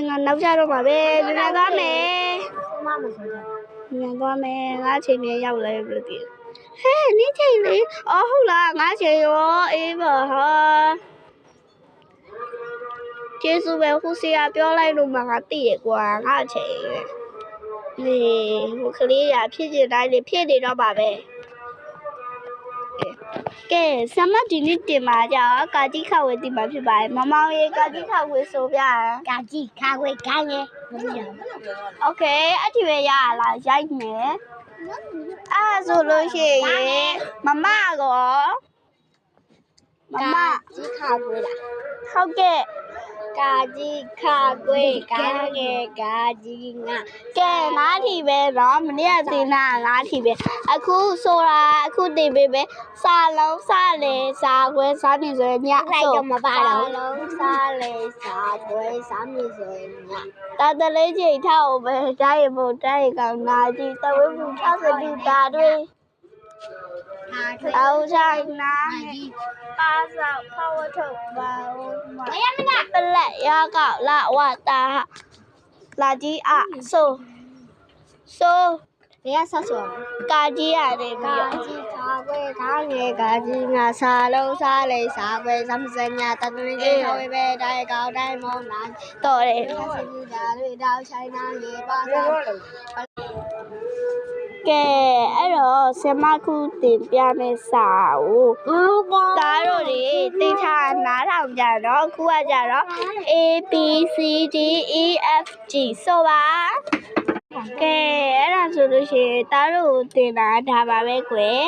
ငါနောက်ကြတော့မှာပဲပြန်သွားမယ်ပြန်သွားမယ်ငါချိန်ပြန်ရောက်လဲလို့ဒီဟဲ့နင်းချိန်လေအော်ဟုတ်လားငါချိန်ရောအေးပါဟာကျေးဇူးပဲခုစီကပြောလိုက်လို့မှငါသိရကွာငါချိန်လေဟိုကလေးရဖြစ်နေတိုင်းလေဖြစ်နေတော့ပါပဲကဲဆမဒီနေ့တင်ပါကြကာကြီးခဝေးတင်ပါဖြစ်ပါတယ်မမောင်ရေကာကြီးခဝေးဆိုပြကာကြီးခဝေးခိုင်းရေโอเคအထီပဲရလားရိုက်မယ်အဲ့ဆိုလို့ရှိရင်မမကောမမကြီးခဝေးလားဟုတ်ကဲ့ကာကြီးခကွေးကာငယ်ကာကြီးငါကဲငါးထီပဲနော်မနေ့ကတင်တာငါးထီပဲအခုဆိုတာအခုတင်ပေးပဲစာလုံးစာလေစာခွဲစာနေဆိုညလိုက်တော့မပါတော့လုံးစာလေစာခွဲစာနေဆိုညတာတလေးချိန်ထောက်ပဲတိုင်းရဖို့တိုင်းရကောင်နာကြီးတဝဲမှု60ပြီတာတွေအောက်ဆိုင်နာပါဆောက်ဖောက်ထုတ်ပါဦးမရမနာပလက်ရကောက်လာဝတာလာကြီးအဆိုဘယ်ကဆောက်ဆိုကာကြီးရတယ်ကာကြီးခါခွဲခါငယ်ကာကြီးငါစာလုံးစားလေစားခွဲစမ်းစညာတတလေးကြီးထောက်ပဲတိုင်းကောက်တိုင်းမောင်းနာတော်တယ်ဆက်စီတာတွေတောက်ဆိုင်နာနေပါဆောက်ကဲအဲ့တော့ဆမခုတင်ပြမယ့်စာကိုဒါတို့တွေသိချာနားထောင်ကြတော့အခုကကြတော့ A B C D E F G ဆိုပါကဲအဲ့ဒါဆိုလို့ရှိရင်ဒါတို့တင်တာဒါပါပဲကွယ်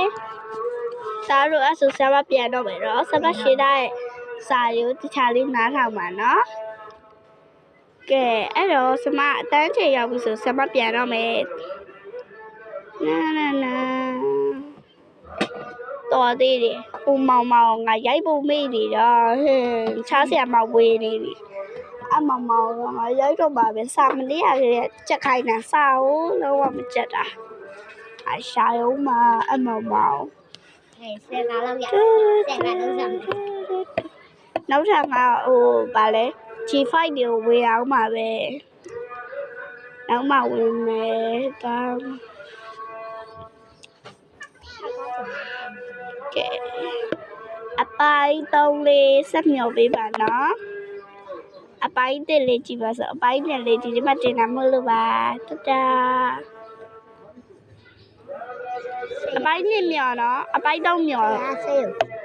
ဒါတို့အဆူဆမပြန်တော့မယ်တော့ဆမရှင်းတဲ့စာရုပ်တခြားလေးနားထောင်ပါနော်ကဲအဲ့တော့ဆမအတန်းချိန်ရောက်ပြီဆိုဆမပြန်တော့မယ်နာတော်သေးတယ်ဟိုမောင်ငါရိုက်ဖို့မေ့နေတော့ဟင်းချားဆရာမဝေးနေပြီအမောင်ငါရိုက်တော့ပါပဲစာမလေးရတဲ့ချက်ခိုင်းတာစာကိုလုံးဝမချက်တာအရှာရုံးမှာအမောင်ဟဲ့ဆယ်ကားလောက်ရဆယ်ကားလုံးစမ်းနောက်ထပ်ကဟိုဗာလဲ G5 တွေကိုဝေအောင်ပါပဲနောက်မှဝင်မယ်ဒါကဲအပိုင်း3လေးဆက်မြော်ပေးပါနော်အပိုင်း1လေးကြည့်ပါစို့အပိုင်း2လေးဒီမှာတင်တာမဟုတ်လို့ပါတတာအပိုင်း2မြော်နော်အပိုင်း3မြော်ဆေး